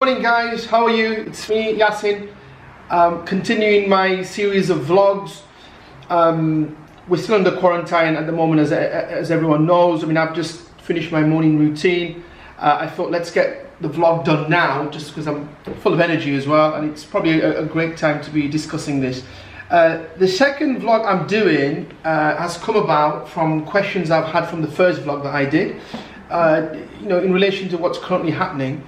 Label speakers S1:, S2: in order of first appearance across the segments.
S1: Morning guys, how are you? It's me, Yasin, continuing my series of vlogs. We're still under quarantine at the moment, as everyone knows. I mean, I've just finished my morning routine. I thought let's get the vlog done now, just because I'm full of energy as well, and it's probably a great time to be discussing this. The second vlog I'm doing has come about from questions I've had from the first vlog that I did, in relation to what's currently happening.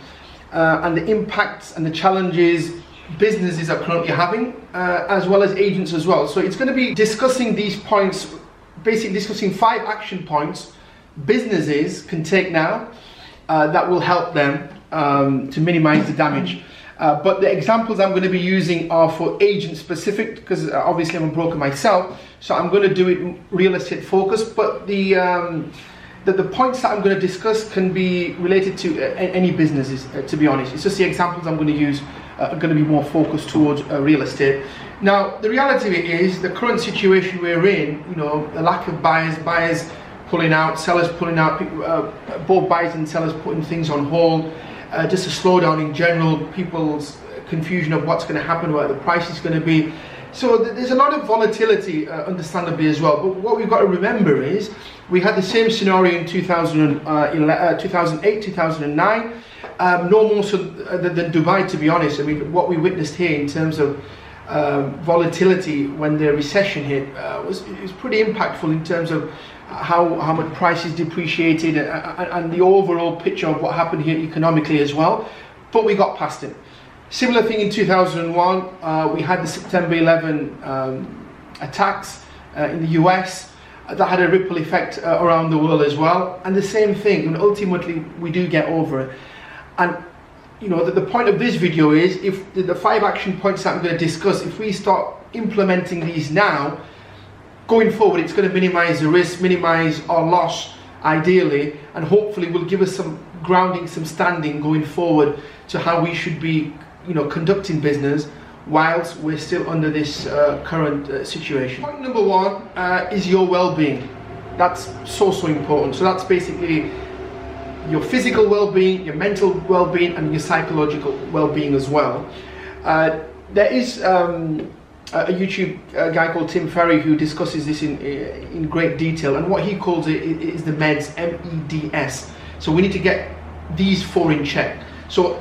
S1: And the impacts and the challenges businesses are currently having, as well as agents as well. So it's going to be discussing these points, basically discussing 5 action points businesses can take now that will help them to minimize the damage. But the examples I'm going to be using are for agent specific, because obviously I'm a broker myself, so I'm going to do it real estate focused. But the points that I'm going to discuss can be related to any businesses, to be honest. It's just the examples I'm going to use are going to be more focused towards real estate. Now, the reality of it is, the current situation we're in, the lack of buyers pulling out, sellers pulling out, both buyers and sellers putting things on hold, just a slowdown in general, people's confusion of what's going to happen, what the price is going to be. So there's a lot of volatility, understandably, as well. But what we've got to remember is, we had the same scenario in 2008, 2009, no more so than Dubai, to be honest. I mean, what we witnessed here in terms of volatility when the recession hit was pretty impactful in terms of how much prices depreciated and the overall picture of what happened here economically as well. But we got past it. Similar thing in 2001, we had the September 11 attacks in the US. That had a ripple effect around the world as well. And the same thing, and ultimately we do get over it. And the point of this video is, if the 5 action points that I'm going to discuss, if we start implementing these now, going forward, it's going to minimize the risk, minimize our loss ideally, and hopefully will give us some grounding, some standing going forward to how we should be conducting business whilst we're still under this current situation. Point number 1 is your well-being. That's so important. So that's basically your physical well-being, your mental well-being, and your psychological well-being as well. There is a YouTube guy called Tim Ferry who discusses this in great detail, and what he calls it is the meds, MEDS. So we need to get these 4 in check. So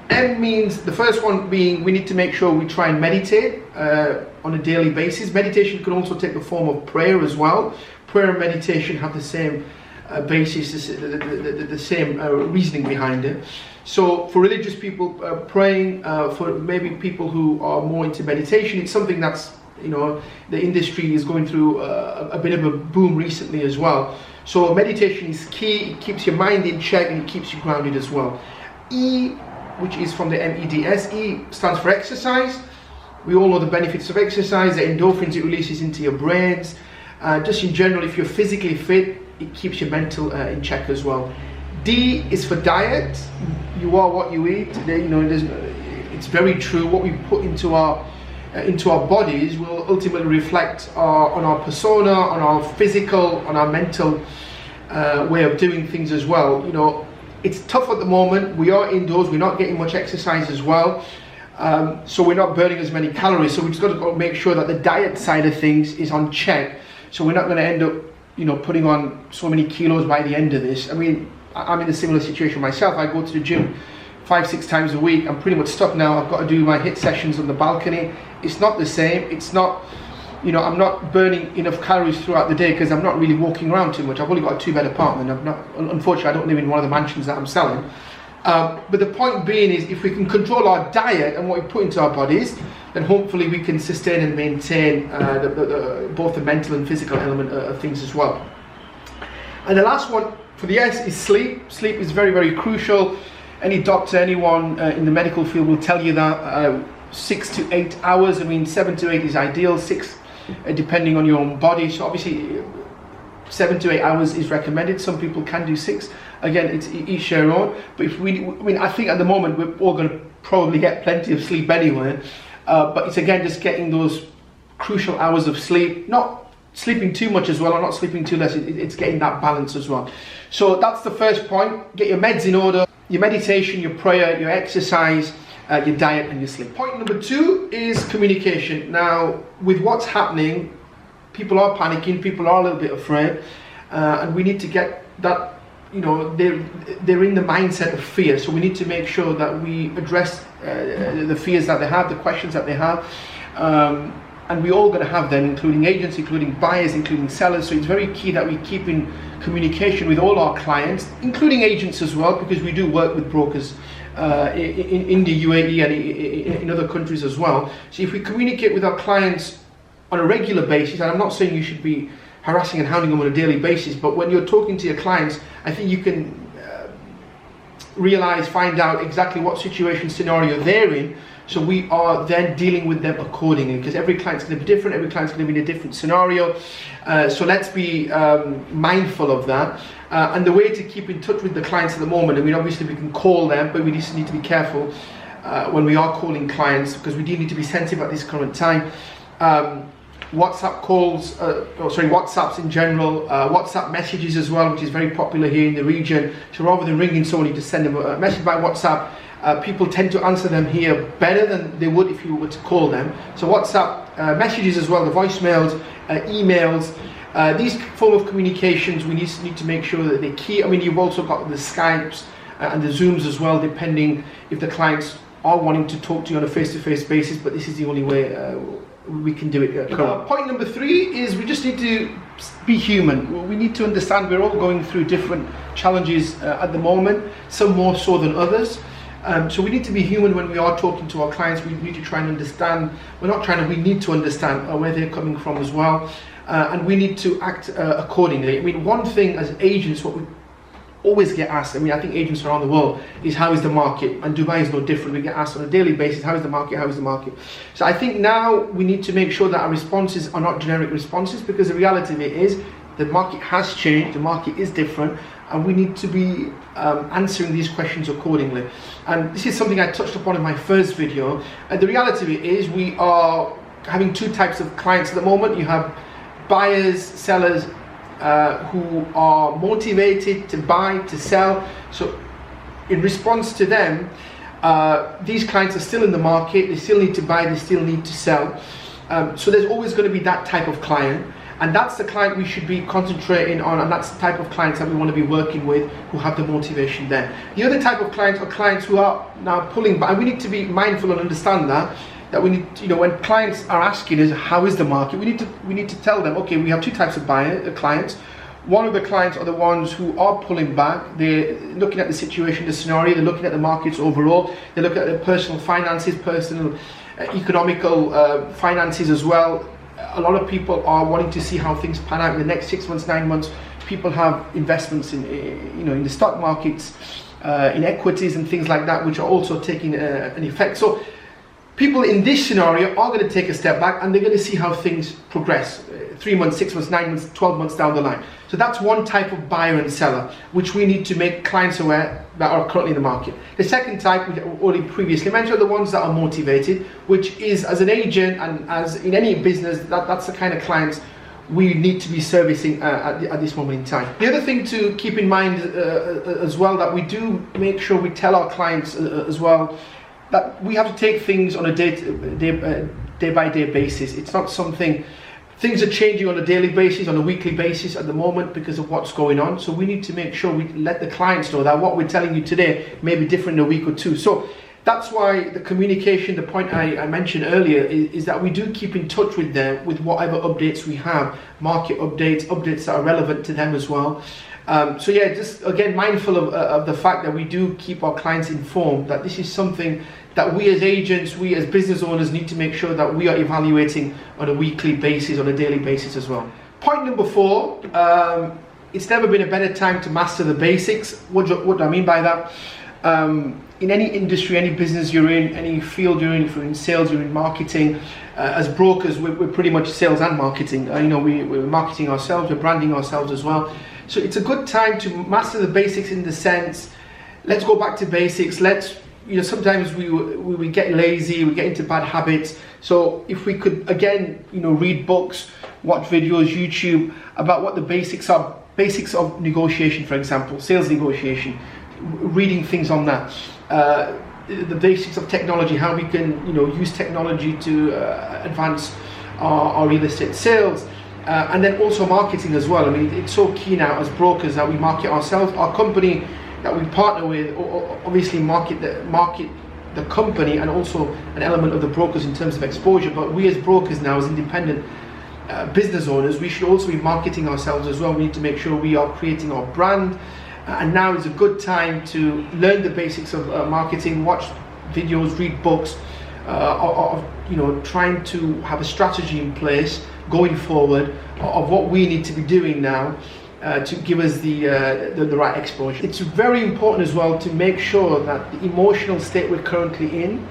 S1: M means, the first one being, we need to make sure we try and meditate on a daily basis. Meditation can also take the form of prayer as well. Prayer and meditation have the same basis, the same reasoning behind it. So for religious people, praying, for maybe people who are more into meditation, it's something that's, the industry is going through a bit of a boom recently as well. So meditation is key. It keeps your mind in check and it keeps you grounded as well. E, which is from the MEDS. E stands for exercise. We all know the benefits of exercise, the endorphins it releases into your brains. Just in general, if you're physically fit, it keeps your mental in check as well. D is for diet. You are what you eat. It's very true. What we put into our bodies will ultimately reflect on our persona, on our physical, on our mental way of doing things as well. It's tough at the moment. We are indoors, we're not getting much exercise as well, so we're not burning as many calories. So we've just got to make sure that the diet side of things is on check, so we're not going to end up putting on so many kilos by the end of this. I mean, I'm in a similar situation myself. I go to the gym 5-6 times a week. I'm pretty much stuck now. I've got to do my HIIT sessions on the balcony. It's not the same. It's not, I'm not burning enough calories throughout the day because I'm not really walking around too much. I've only got a 2-bed apartment. Unfortunately, I don't live in one of the mansions that I'm selling. But the point being is, if we can control our diet and what we put into our bodies, then hopefully we can sustain and maintain both the mental and physical element of things as well. And the last one for the S is sleep. Sleep is very, very crucial. Any doctor, anyone in the medical field will tell you that 6 to 8 hours. I mean, 7 to 8 is ideal. 6 depending on your own body. So obviously 7 to 8 hours is recommended. Some people can do 6. Again, it's each their own. But I think at the moment we're all going to probably get plenty of sleep anyway. But it's again just getting those crucial hours of sleep, not sleeping too much as well or not sleeping too less. It's getting that balance as well. So that's the first point. Get your meds in order, your meditation, your prayer, your exercise, your diet and your sleep. Point number 2 is communication. Now, with what's happening, people are panicking, people are a little bit afraid, and we need to get that, they're in the mindset of fear. So we need to make sure that we address the fears that they have, the questions that they have. And we're all going to have them, including agents, including buyers, including sellers. So it's very key that we keep in communication with all our clients, including agents as well, because we do work with brokers in the UAE and in other countries as well. So if we communicate with our clients on a regular basis, and I'm not saying you should be harassing and hounding them on a daily basis, but when you're talking to your clients, I think you can find out exactly what situation, scenario they're in. So we are then dealing with them accordingly, because every client's going to be different, every client's going to be in a different scenario. So let's be mindful of that. And the way to keep in touch with the clients at the moment, I mean, obviously we can call them, but we just need to be careful when we are calling clients, because we do need to be sensitive at this current time. WhatsApp calls, WhatsApps in general, WhatsApp messages as well, which is very popular here in the region. So rather than ringing someone, you just send them a message by WhatsApp. People tend to answer them here better than they would if you were to call them. So WhatsApp messages as well, the voicemails, emails, these form of communications, we need to make sure that they're key. I mean, you've also got the Skypes and the Zooms as well, depending if the clients are wanting to talk to you on a face-to-face basis, but this is the only way we can do it. Point number 3 is we just need to be human. We need to understand we're all going through different challenges at the moment, some more so than others. So we need to be human when we are talking to our clients. We need to try and understand, we need to understand where they're coming from as well. And we need to act accordingly. I mean, one thing as agents, what we always get asked, I mean, I think agents around the world, is how is the market? And Dubai is no different. We get asked on a daily basis, how is the market, how is the market? So I think now we need to make sure that our responses are not generic responses, because the reality of it is the market has changed, the market is different, and we need to be answering these questions accordingly. And this is something I touched upon in my first video. And the reality of it is we are having 2 types of clients at the moment. You have buyers, sellers, who are motivated to buy, to sell. So in response to them, these clients are still in the market, they still need to buy, they still need to sell. So there's always going to be that type of client, and that's the client we should be concentrating on, and that's the type of clients that we want to be working with, who have the motivation there. The other type of clients are clients who are now pulling back, and we need to be mindful and understand that we need, when clients are asking us how is the market, we need to tell them, okay, we have 2 types of clients. One of the clients are the ones who are pulling back. They're looking at the situation, the scenario, they're looking at the markets overall, they look at their personal finances, personal economical finances as well. A lot of people are wanting to see how things pan out in the next 6 months, 9 months. People have investments in the stock markets, in equities and things like that, which are also taking an effect. So people in this scenario are going to take a step back, and they're going to see how things progress 3 months, 6 months, 9 months, 12 months down the line. So that's one type of buyer and seller, which we need to make clients aware that are currently in the market. The second type, which I already previously mentioned, are the ones that are motivated, which is, as an agent and as in any business, that's the kind of clients we need to be servicing at this moment in time. The other thing to keep in mind as well, that we do make sure we tell our clients as well, that we have to take things on a day-by-day basis. It's not something, things are changing on a daily basis, on a weekly basis at the moment because of what's going on. So we need to make sure we let the clients know that what we're telling you today may be different in a week or 2. So that's why the communication, the point I mentioned earlier, is that we do keep in touch with them with whatever updates we have, market updates that are relevant to them as well. So yeah, just again mindful of the fact that we do keep our clients informed that this is something that we as agents, we as business owners need to make sure that we are evaluating on a weekly basis, on a daily basis as well. Point number 4, it's never been a better time to master the basics. What do I mean by that? In any industry, any business you're in, any field you're in, if you're in sales, you're in marketing, as brokers, we're pretty much sales and marketing. We're marketing ourselves, we're branding ourselves as well. So it's a good time to master the basics in the sense, let's go back to basics. Sometimes we get lazy, we get into bad habits. So if we could, again, read books, watch videos, YouTube, about what the basics are. Basics of negotiation, for example, sales negotiation, reading things on that, the basics of technology, how we can use technology to advance our real estate sales, and then also marketing as well. I mean, it's so key now as brokers that we market ourselves, our company that we partner with, obviously market the company, and also an element of the brokers in terms of exposure. But we as brokers now, as independent business owners, we should also be marketing ourselves as well. We need to make sure we are creating our brand, and now is a good time to learn the basics of marketing, watch videos, read books, of trying to have a strategy in place going forward of what we need to be doing now to give us the right exposure. It's very important as well to make sure that the emotional state we're currently in,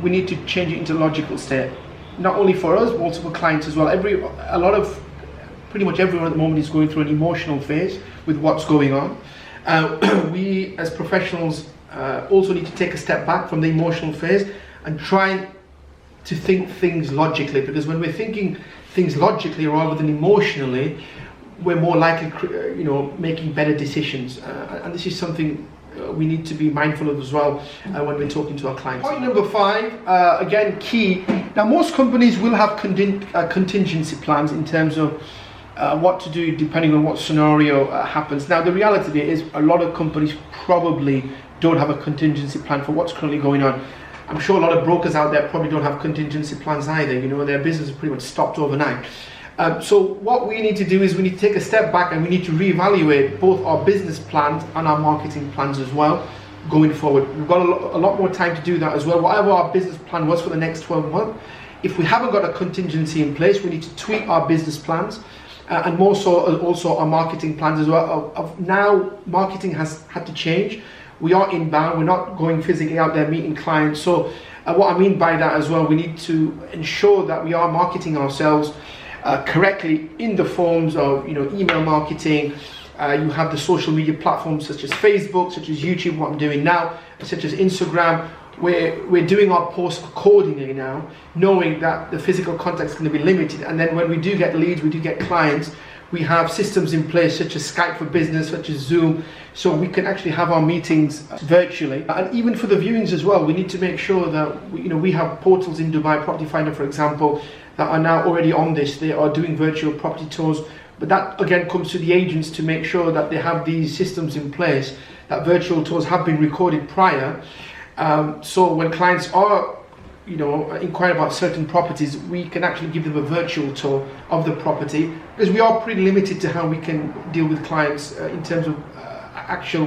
S1: we need to change it into logical state. Not only for us, but also for clients as well. Pretty much everyone at the moment is going through an emotional phase with what's going on. We as professionals also need to take a step back from the emotional phase and try to think things logically, because when we're thinking things logically rather than emotionally, we're more likely making better decisions, and this is something we need to be mindful of as well when we're talking to our clients. Point number 5, again key. Now, most companies will have contingency plans in terms of what to do depending on what scenario happens. Now, the reality of it is a lot of companies probably don't have a contingency plan for what's currently going on. I'm sure a lot of brokers out there probably don't have contingency plans either. Their business is pretty much stopped overnight. So what we need to do is we need to take a step back, and we need to reevaluate both our business plans and our marketing plans as well going forward. We've got a lot more time to do that as well. Whatever our business plan was for the next 12 months, if we haven't got a contingency in place, we need to tweak our business plans, and more so also our marketing plans as well. Now marketing has had to change. We are inbound, we're not going physically out there meeting clients. So what I mean by that as well, we need to ensure that we are marketing ourselves correctly in the forms of email marketing. You have the social media platforms such as Facebook, such as YouTube, what I'm doing now, such as Instagram, where we're doing our posts accordingly now, knowing that the physical contact is going to be limited. And then when we do get leads, we do get clients, we have systems in place such as Skype for Business, such as Zoom, so we can actually have our meetings virtually. And even for the viewings as well, we need to make sure that we have portals in Dubai, Property Finder for example, that are now already on this. They are doing virtual property tours, but that again comes to the agents to make sure that they have these systems in place, that virtual tours have been recorded prior, so when clients are inquire about certain properties, we can actually give them a virtual tour of the property, because we are pretty limited to how we can deal with clients in terms of actual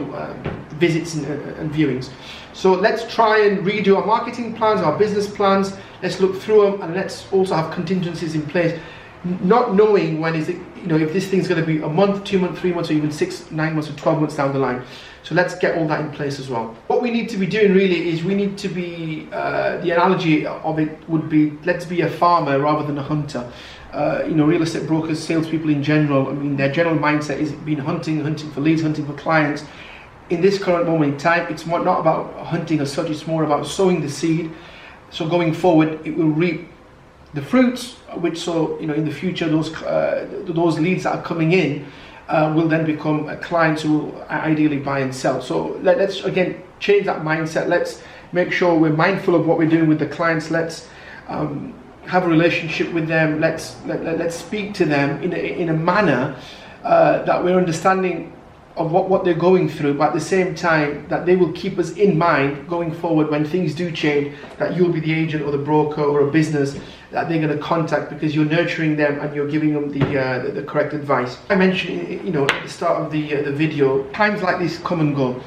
S1: visits and viewings. So let's try and redo our marketing plans, our business plans. Let's look through them, and let's also have contingencies in place, not knowing when is it, if this thing's going to be a month, 2 months, 3 months, or even 6, 9 months, or 12 months down the line. So let's get all that in place as well. What we need to be doing really is we need to be, the analogy of it would be, let's be a farmer rather than a hunter. Real estate brokers, salespeople in general, I mean, their general mindset is being hunting for leads, hunting for clients. In this current moment in time, it's not about hunting as such, it's more about sowing the seed. So going forward, it will reap the fruits, which in the future, those leads that are coming in will then become clients who will ideally buy and sell. So let's again change that mindset. Let's make sure we're mindful of what we're doing with the clients. Let's have a relationship with them. Let's speak to them in a manner that we're understanding of what they're going through, but at the same time that they will keep us in mind going forward when things do change, that you'll be the agent or the broker or a business that they're going to contact, because you're nurturing them and you're giving them the correct advice. I mentioned at the start of the video, times like this come and go.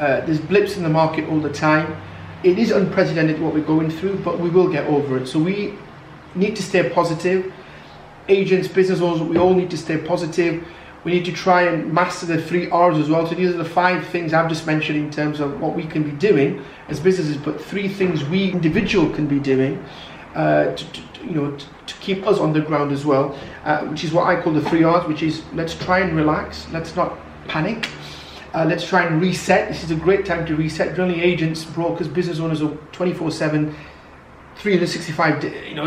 S1: There's blips in the market all the time. It is unprecedented what we're going through, but we will get over it. So we need to stay positive. Agents, business owners, we all need to stay positive. We need to try and master the 3 R's as well. So these are the 5 things I've just mentioned in terms of what we can be doing as businesses, but 3 things we individual can be doing to keep us on the ground as well, which is what I call the 3 R's, which is let's try and relax, let's not panic, let's try and reset. This is a great time to reset. Generally, agents, brokers, business owners are 24/7, 365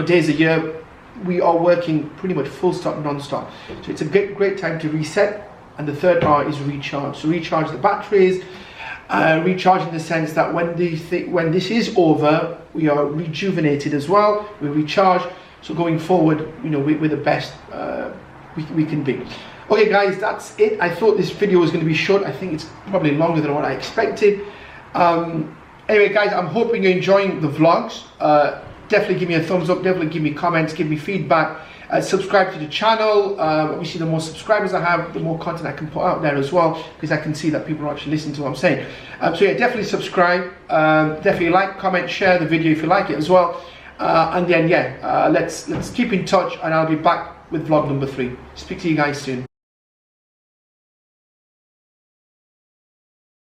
S1: days a year, we are working pretty much full stop, non-stop. So it's a great time to reset. And the third part is recharge. So recharge the batteries, recharge in the sense that when this is over, we are rejuvenated as well. We recharge. So going forward, you know, we're the best we can be. Okay, guys, that's it. I thought this video was going to be short. I think it's probably longer than what I expected. Anyway, guys, I'm hoping you're enjoying the vlogs. Definitely give me a thumbs up. Definitely give me comments. Give me feedback. Subscribe to the channel. Obviously, the more subscribers I have, the more content I can put out there as well, because I can see that people are actually listening to what I'm saying. So yeah, definitely subscribe. Definitely like, comment, share the video if you like it as well. And then yeah, let's keep in touch, and I'll be back with vlog number 3. Speak to you guys soon.